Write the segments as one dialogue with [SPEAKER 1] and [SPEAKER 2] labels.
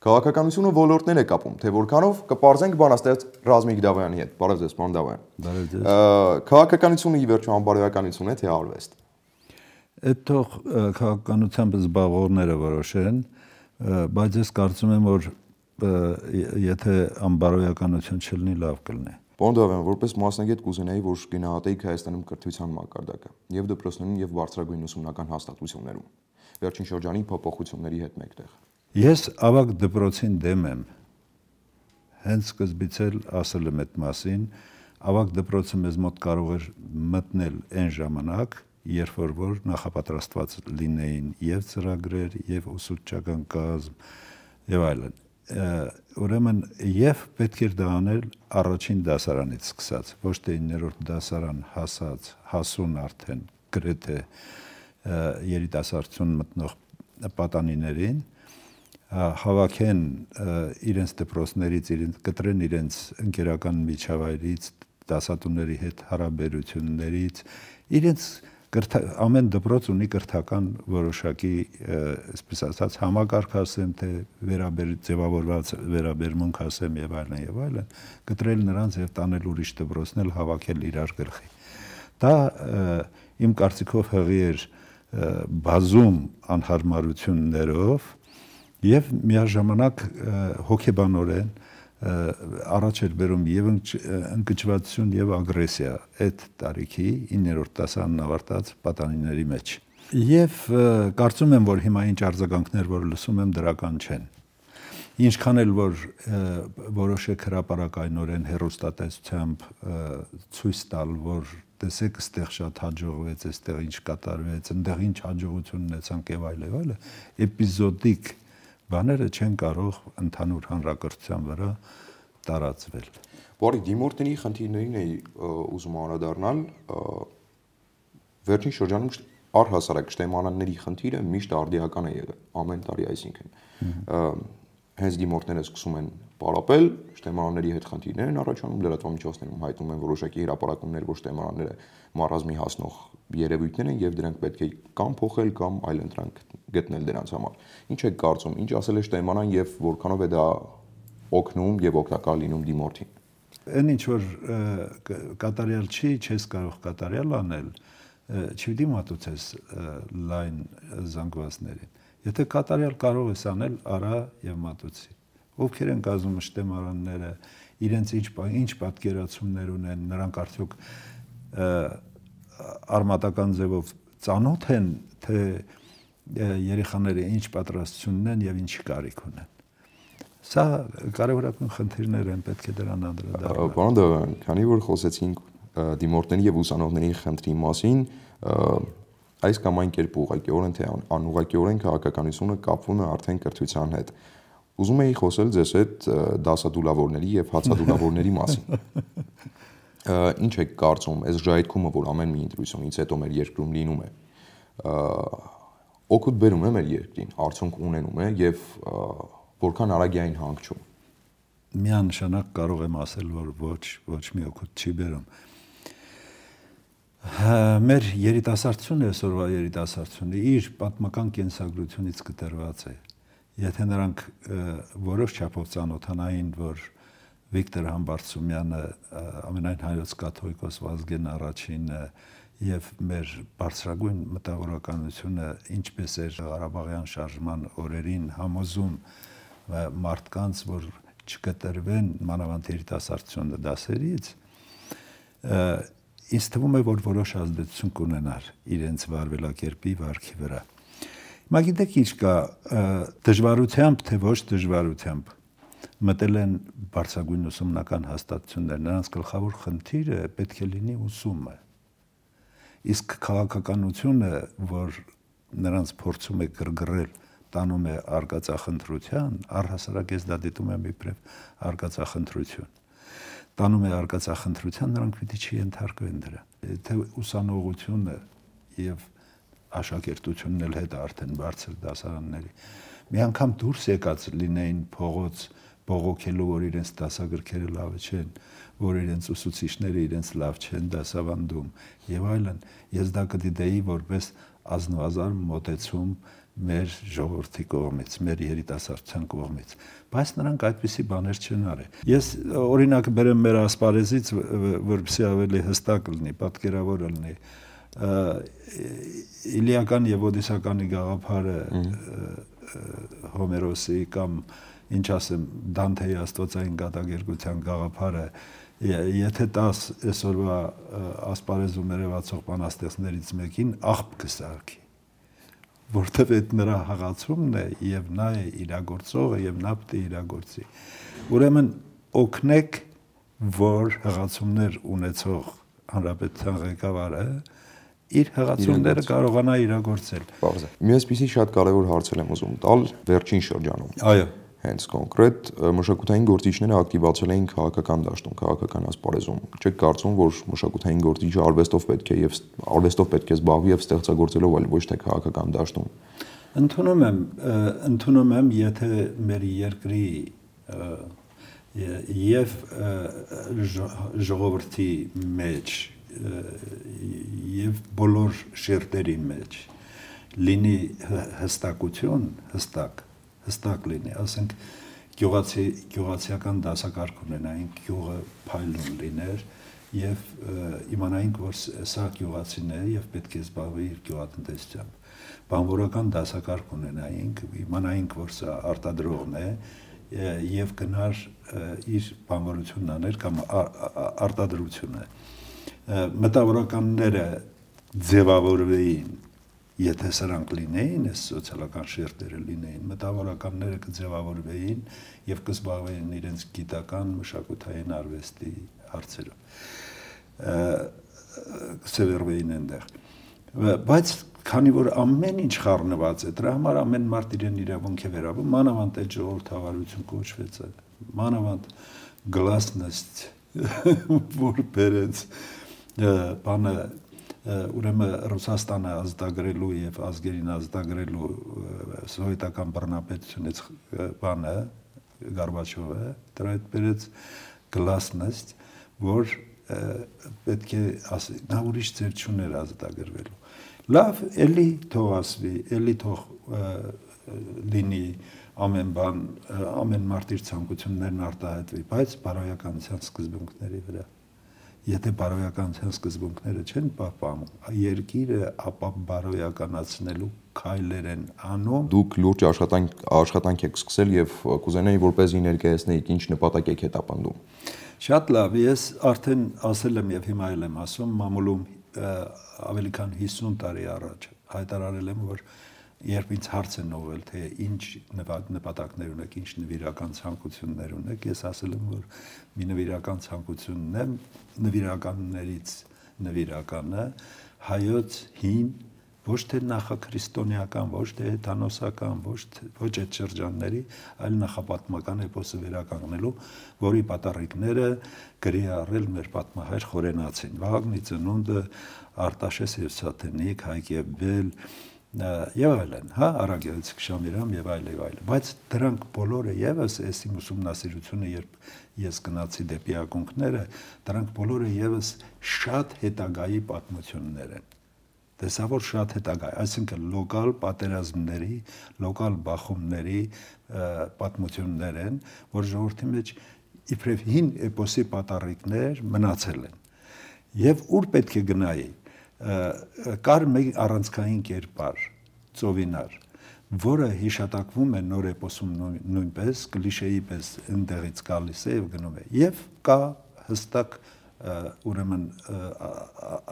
[SPEAKER 1] Քաղաքականությունը ոլորտներ է կապում, թե որքանով կպարզենք բանաստեղծ Ռազմիկ Դավոյանի հետ։ Բարև ձեզ, պարոն Դավոյան։
[SPEAKER 2] Բարև ձեզ։
[SPEAKER 1] Քաղաքականությունը ի վերջո անբարոյականություն է, թե արվեստ։
[SPEAKER 2] Այդ թող քաղաքականությամբ զբաղվողները որոշեն, բայց ես կարծում եմ, որ եթե անբարոյականություն չլինի, լավ կլինի։
[SPEAKER 1] Պարոն Դավոյան, որպես մասնագետ կուզենայի, որ գնահատեիք Հայաստանում կրթության մակարդակը եւ դպրոցներում եւ բարձրագույն ուսումնական հաստատություններում վերջին շրջանի փոփոխությունների հետ մեկտեղ։
[SPEAKER 2] Ես ավագ դպրոցին դեմ եմ։ Հենց սկզբից էլ ասել եմ այդ մասին, ավագ դպրոցը մեզ մոտ կարող էր մտնել այն ժամանակ, երբ որ նախապատրաստված լինեին եւ ծրագրեր, եւ ուսուցչական կազմ եւ այլն։ Ուրեմն եւ պետք էր դա անել առաջին դասարանից սկսած, ոչ թե 9-րդ դասարան հասած, հասուն արդեն գրեթե երիտասարդություն մտնող պատանիներին հավաքեն իրենց դպրոցներից, կտրեն իրենց ընկերական միջավայրից, դասատուների հետ հարաբերություններից, իրենց ամեն դպրոց ունի կրթական որոշակի, այսպես ասած, համակարգ ասեմ, թե ձևավորված վերաբերմունք ասեմ եւ այլն, կտրել նրանց եւ տանել ուրիշ դպրոցնել, հավաքել իրար գլխի։ Դա իմ կարծիքով հղի էր բազում անհարմարություններով եւ միաժամանակ հոգեբանորեն առաջ էր բերում եւ ընկճվածություն եւ ագրեսիա այդ տարիքի 9-րդ դասարանն ավարտած պատանիների մեջ։ Եվ կարծում եմ, որ հիմա ինչ արձագանքներ, որ լսում եմ, դրական չեն։ Ինչքան էլ որ որոշեք հրապարակայնորեն հեռուստատեսությամբ ցույց տալ, որ տեսեք, այստեղ շատ հաջողվեց, այստեղ ինչ կատարվեց, այնտեղ ինչ հաջողություն ունեցանք եւ այլն, էպիզոդիկ բաները չեն կարող ընդհանուր հանրակրթության վրա տարածվել։
[SPEAKER 1] Բարի դիմորդների խնդիրներին էի ուզում անդրադառնալ, վերջին շրջանում առհասարակ շտեմարանների խնդիրը միշտ արդիական է եղել, ամեն տարի, այսինքն հենց դիմորդները սկսում են պարապել, շտեմարանների հետ խնդիրներ են առաջանում, լրատվամիջոցներում հայտնում են որոշակի հրապարակումներ, որ շտեմարանները մարազմի հասնող երևույթներ են եւ դրանք պետք է կամ փոխել կամ այլ ընտրանք գտնել դրանց համար։ Ինչ եք կարծում, ինչ ասել է շտեմանան եւ որքանով է դա օգնում եւ օգտակար լինում դիմորդին։
[SPEAKER 2] Այն ինչ որ կատարյալ չի, չես կարող կատարյալ անել, չպիտի մատուցես լայն զանգվածներին։ Եթե կատարյալ կարող ես անել, արա եւ մատուցի։ Ովքեր են կազմում շտեմարանները, իրենց ինչ պատկերացումներ ունեն, նրանք արդյոք արմատական ձևով ծանոթ են, թե երեխաները ինչ պատրաստություն ունեն եւ ինչի կարիք ունեն։ Սա կարևորական խնդիրներ են, պետք է դրան անդրադառնալ։
[SPEAKER 1] Պարոն Դավոյան, քանի որ խոսեցինք դիմորդների եւ ուսանողների խնդրի մասին, այս կամ այն կերպ ուղղակիորեն թե անուղղակիորեն քաղաքականությունը կապվում է արդեն կրթության հետ։ Ուզում էի խոսել ձեզ հետ դասադուլավորների եւ հացադուլավորների մասին։ Ինչ եք կարծում, այս ժայթքումը, որ ամեն մի ինտրուսիոնից հետո մեր երկրում լինում է, օգուտ բերում է մեր երկրին, արդյունք ունենում է եւ որքան արագ է այն հանգչում։
[SPEAKER 2] Միանշանակ կարող եմ ասել, որ ոչ մի օգուտ չի բերում։ Մեր երիտասարդությունը, այսօրվա երիտասարդությունը իր պատմական կենսագրությունից կտրված է։ Եթե նրանք որոշ չափով ծանոթանային, որ Վիկտոր Համբարձումյանը ամենայն հայոց կաթողիկոս Վազգեն առաջինը եւ մեր բարձրագույն մտավորականությունը ինչպես էր Ղարաբաղյան շարժման օրերին համոզում մարդկանց, որ չկտրվեն մանավանդ երիտասարդությունը դասերից, ինձ թվում է, որ որոշ ազդեցություն կունենար իրենց վարվելակերպի վարքի վրա։ Հիմա գիտեք ինչ կա, դժվարությամբ, թե ոչ դժվարությամբ մտել են բարձրագույն ուսումնական հաստատություններ, նրանց գլխավոր խնդիրը պետք է լինի ուսումը։ Իսկ քաղաքականությունը, որ նրանց փորձում է գրգռել, տանում է արկածախնդրության, առհասարակ ես դա դիտում եմ իբրև արկածախնդրություն։ Տանում է արկածախնդրության, նրանք պիտի չենթարկվեն դրա։ Թե ուսանողությունը եւ աշակերտությունն էլ հետ արդեն բարձր դասարանների մի անգամ դուրս եկած լինեին փողոց բողոքելու, որ իրենց դասագրքերը լավ չեն, որ իրենց ուսուցիչները իրենց լավ չեն դասավանդում եւ այլն, ես դա կդիտեի որպես ազնվազան մոտեցում մեր ժողովրդի կողմից, մեր երիտասարդության կողմից, բայց նրանք այդպիսի բաներ չեն արել։ Ես օրինակ բերեմ մեր ասպարեզից, որպեսզի ավելի հստակ լինի, պատկերավոր լինի, Իլիական եւ Օդիսականի գաղափարը Հոմերոսի կամ ինչ ասեմ Դանթեի աստվածային կատակերգության գաղափարը, եթե 10 այսօրվա ասպարեզում երևացող բանաստեղծներից մեկին աղբ կսարքի, որտեղ այդ նրա հաղացումն է եւ նա է իրագործողը եւ նա պետք է իրագործի։ Ուրեմն օգնեք, որ հաղացումներ ունեցող հանրապետության ղեկավարը իր հաղացումները կարողանա իրագործել։
[SPEAKER 1] Բարձր։ Մի այսպիսի շատ կարևոր հարց եմ ուզում տալ վերջին շրջանում։
[SPEAKER 2] Այո։
[SPEAKER 1] Հենց կոնկրետ մշակութային գործիչները ակտիվացել էին քաղաքական դաշտում, քաղաքական ասպարեզում։ Չեք կարծում, որ մշակութային գործիչը արվեստով պետք է զբաղվի եւ ստեղծագործելով, այլ ոչ թե քաղաքական դաշտում։
[SPEAKER 2] Ընդունում եմ, եթե մեր երկրի եւ ժողովրդի մեջ եւ բոլոր շերտերի մեջ լինի հստակություն, հստակ լինի, ասենք գյուղացիական դասակարգ ունենայինք, գյուղը փայլուն լիներ եւ իմանայինք, որ սա գյուղացին է եւ պետք է զբաղվի իր գյուղատնտեսությամբ։ Բանվորական դասակարգ ունենայինք, իմանայինք, որ սա արտադրողն է եւ գնար իր բանվորությունն աներ կամ արտադրությունը։ Մտավորականները ձևավորվեին, եթե սրանք լինեին, այս սոցիալական շերտերը լինեին, մտավորականները կձևավորվեին եւ կզբաղվեին իրենց գիտական, մշակութային արվեստի հարցերով։ Կսևեռվեին այնտեղ։ Բայց քանի որ ամեն ինչ խառնված է, դրա համար ամեն մարդ իրեն իրավունք է վերաբերում, մանավանդ այդ ժողովրդավարություն կոչվեց, մանավանդ գլասնեստ, որ բերեց բանը ուրեմն Ռուսաստանը ազատագրելու եւ ազգերին ազատագրելու սովետական բռնապետությունից բանը Գորբաչովը դրա հետ բերեց գլասնեստ, որ պետք է ասի, նա ուրիշ ձեր չուներ ազատագրվելու։ Լավ, էլի թող ասվի, էլի թող լինի ամեն բան, ամեն մարդ իր ցանկություններն արտահայտվի, բայց բարոյականության սկզբունքների վրա։ Եթե բարոյականության սկզբունքները չեն պահպանում, երկիրը ապա բարոյականացնելու քայլեր են անում։
[SPEAKER 1] Դուք լուրջ աշխատանք եք սկսել եւ կուզենայի որպեսզի ներկայացնեիք ինչ նպատակ եք հետապնդում։
[SPEAKER 2] Շատ լավ, ես արդեն ասել եմ եւ հիմա էլ եմ ասում, մամուլում ավելի քան 50 տարի առաջ հայտարարել եմ, որ երբ ինձ հարց են ուղղել, թե ինչ նպատակներ ունեք, ինչ նվիրական ցանկություններ ունեք, ես ասել եմ, որ մի նվիրական ցանկությունն է, նվիրականներից նվիրականը հայոց հին, ոչ թե նախաքրիստոնեական, ոչ թե հեթանոսական, ոչ այդ շրջանների, այլ նախապատմական էպոսը վերականգնելու, որի պատառիկները գրի առել մեր պատմահայր Խորենացին, Վահագնի ծնունդը, Արտաշես Եվսաթենիկ, Հայկ եւ Բել եւ այլն, հա, Արագեհոցիկ Շամիրամ եւ այլն, բայց դրանք բոլորը եւս այս իմ ուսումնասիրությունը, երբ ես գնացի դեպի ակունքները, դրանք բոլորը եւս շատ հետագայի պատմություններ են։ Տեսավոր շատ հետագա, այսինքն լոկալ պատերազմների, լոկալ բախումների պատմություններ են, որ ժողովրդի մեջ իբրև հին էպոսի պատառիկներ մնացել են։ Եվ ուր պետք է գնայի, կար մեկ առանցքային կերպար, ծովինար, որը հիշատակվում է նոր էպոսում նույնպես, կլիշեի պես ընդեղից գալիս է եւ գնում է։ Եվ կա հստակ ուրեմն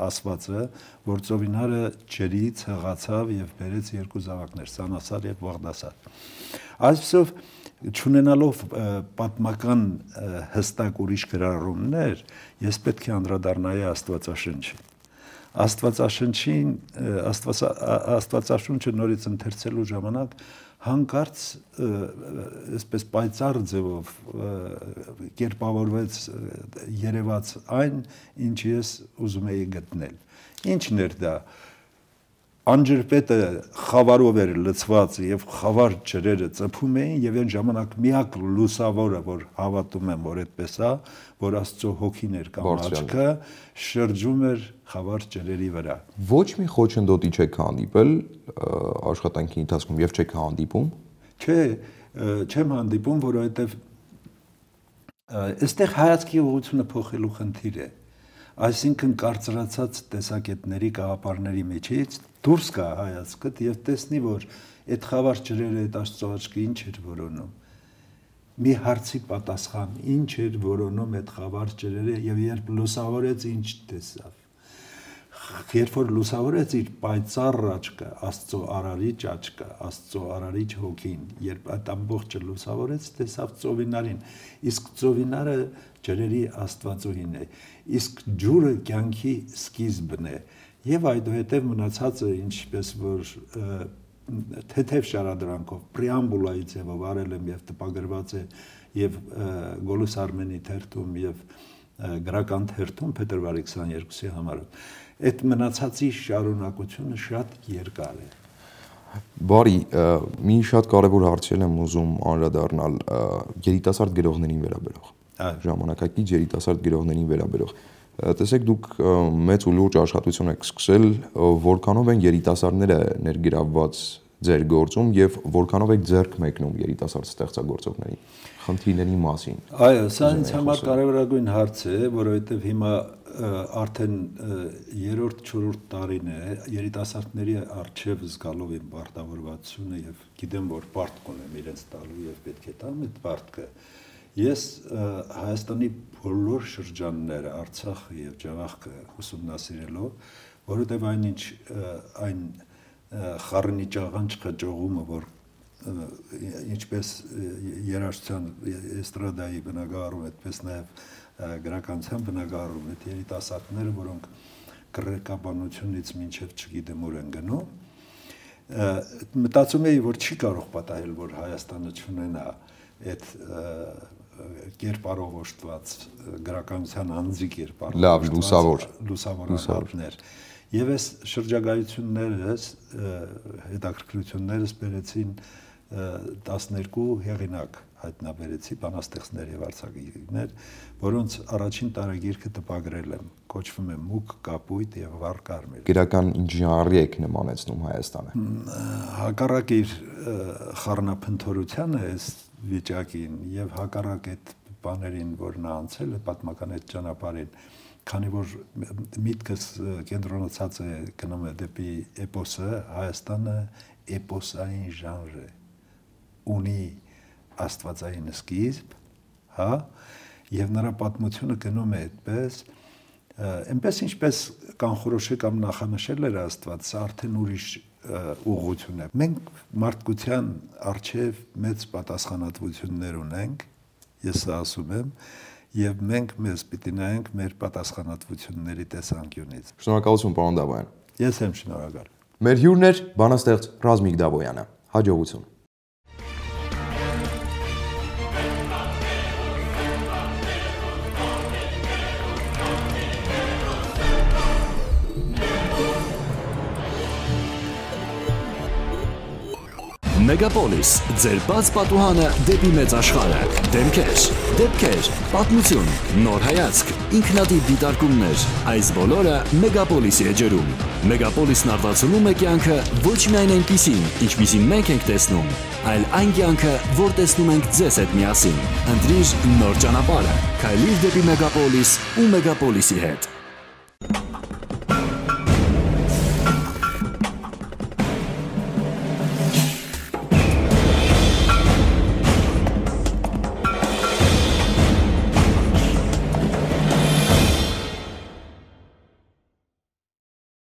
[SPEAKER 2] ասվածը, որ ծովինարը ջրից հղացավ եւ բերեց երկու զավակներ, Սանասար եւ Բաղդասար։ Այսպեսով չունենալով պատմական հստակ ուրիշ գրառումներ, ես պետք է անդրադառնայի Աստվածաշնչին։ Աստվածաշունչը նորից ընթերցելու ժամանակ հանկարծ այսպես պայծառ ձևով կերպավորվեց երևաց այն, ինչ ես ուզում էի գտնել։ Ինչն էր դա։ անջրպետը խավարով էր լցված եւ խավար ջրերը ծփում էին եւ այն ժամանակ միակ լուսավորը, որ հավատում եմ, որ այդպես է, որ Աստծո հոգին էր կամ աչքը շրջում էր խավար ջրերի վրա։
[SPEAKER 1] Ոչ մի խոչընդոտի չեք հանդիպել աշխատանքի ընթացքում եւ չեք հանդիպում։
[SPEAKER 2] Չէ, չեմ հանդիպում, որովհետեւ այստեղ հայացքի ուղղությունը փոխելու խնդիր է։ Այսինքն կարծրացած տեսակետների գաղափարների միջից դուրս գա հայացքդ եւ տեսնի, որ այդ խավար ջրերը այդ Աստծո աչքը ինչ էր որոնում։ Մի հարցի պատասխան, ինչ էր որոնում այդ խավար ջրերը եւ երբ լուսավորեց ինչ տեսավ։ Երբ որ լուսավորեց իր պայծառ աչքը, Աստծո արարիչ աչքը, Աստծո արարիչ հոգին, երբ այդ ամբողջը լուսավորեց, տեսավ ծովինարին, իսկ ծովինարը ջրերի Աստվածուհին է, իսկ ջուրը կյանքի սկիզբն է, եւ այդուհետեւ մնացածը ինչպես որ թեթև շարադրանքով պրեամբուլայի ձևով արել եմ եւ տպագրված է եւ Գոլոս Արմենի թերթում եւ գրական թերթում փետրվարի 22-ի համարով։ Այդ մնացածի շարունակությունը շատ երկար է։
[SPEAKER 1] Բարի, մի շատ կարևոր հարցեր եմ ուզում անդրադառնալ երիտասարդ գրողներին վերաբերող։ Ժամանակակից երիտասարդ գրողներին վերաբերող։ Տեսեք, դուք մեծ ու լուրջ աշխատություն եք սկսել, որքանով են երիտասարդները ներգրավված ձեր գործում եւ որքանով եք ձեռք մեկնում երիտասարդ ստեղծագործողներին խնդիրների մասին։
[SPEAKER 2] Այո, սա ինձ համար կարևորագույն հարց է, որովհետեւ հիմա արդեն 3-4 տարին է երիտասարդների արժեվ զգալով իմ պարտավորվածությունը եւ գիտեմ, որ պարտք ունեմ իրենց տալու եւ պետք է տամ այդ պարտքը։ Ես Հայաստանի բոլոր շրջանները, Արցախը եւ Ջավախքը ուսումնասիրելով, որովհետեւ այն խառնի ճաղանջ խճողումը, որ ինչպես երաժշտության էստրադայի բնագավառում, այդպես նաև գրականության բնագավառում այդ երիտասարդները, որոնք կռեկաբանությունից մինչև չգիտեմ ուր են գնում, մտածում էի, որ չի կարող պատահել, որ Հայաստանը չունենա այդ կերպարով օժտված գրականության անձի կերպարով լուսավոր արհատներ։ Եվ այս շրջագայություններս, հետաքրքրություններս բերեցին 12 հեղինակ հայտնաբերեցի, բանաստեղծներ եւ արձակիչներ, որոնց առաջին տարագիրքը տպագրել եմ, կոչվում է Մուկ կապույտ եւ վառ կարմիր։
[SPEAKER 1] Գրական ինչ ժանրի եք նմանեցնում Հայաստանը։
[SPEAKER 2] Հակառակ իր խառնափնթորությանը այս վիճակին եւ հակառակ այդ բաներին, որ նա անցել է պատմական այդ ճանապարհին, քանի որ միտքս կենտրոնացած է գնում է դեպի էպոսը, Հայաստանը էպոսային ժանր է, ունի աստվածային սկիզբ, հա, եւ նրա պատմությունը գնում է այդպես, այնպես ինչպես կանխորոշել կամ նախանշել էր Աստված, սա արդեն ուրիշ ուղղություն է։ Մենք մարդկության առջև մեծ պատասխանատվություններ ունենք, ես ասում եմ, եւ մենք մեզ պիտի նայենք մեր պատասխանատվությունների տեսանկյունից։
[SPEAKER 1] Շնորհակալություն, պարոն Դավոյան։
[SPEAKER 2] Ես եմ շնորհակալ։
[SPEAKER 1] Մեր հյուրն էր բանաստեղծ Ռազմիկ Դավոյանը։ Հաջողություն։
[SPEAKER 3] Մեգապոլիս, ձեր բաց պատուհանը դեպի մեծ աշխարհը, դեպքեր, պատմություն, նոր հայացք, ինքնատիպ դիտարկումներ, այս բոլորը Մեգապոլիսի էջերում։ Մեգապոլիսն արտացոլում է կյանքը ոչ միայն այնպիսին, ինչպիսին մենք ենք տեսնում, այլ այն կյանքը, որ տեսնում ենք ձեզ հետ միասին։ Ընտրիր նոր ճանապարհը, քայլիր դեպի Մեգապոլիս ու Մեգապոլիսի հետ։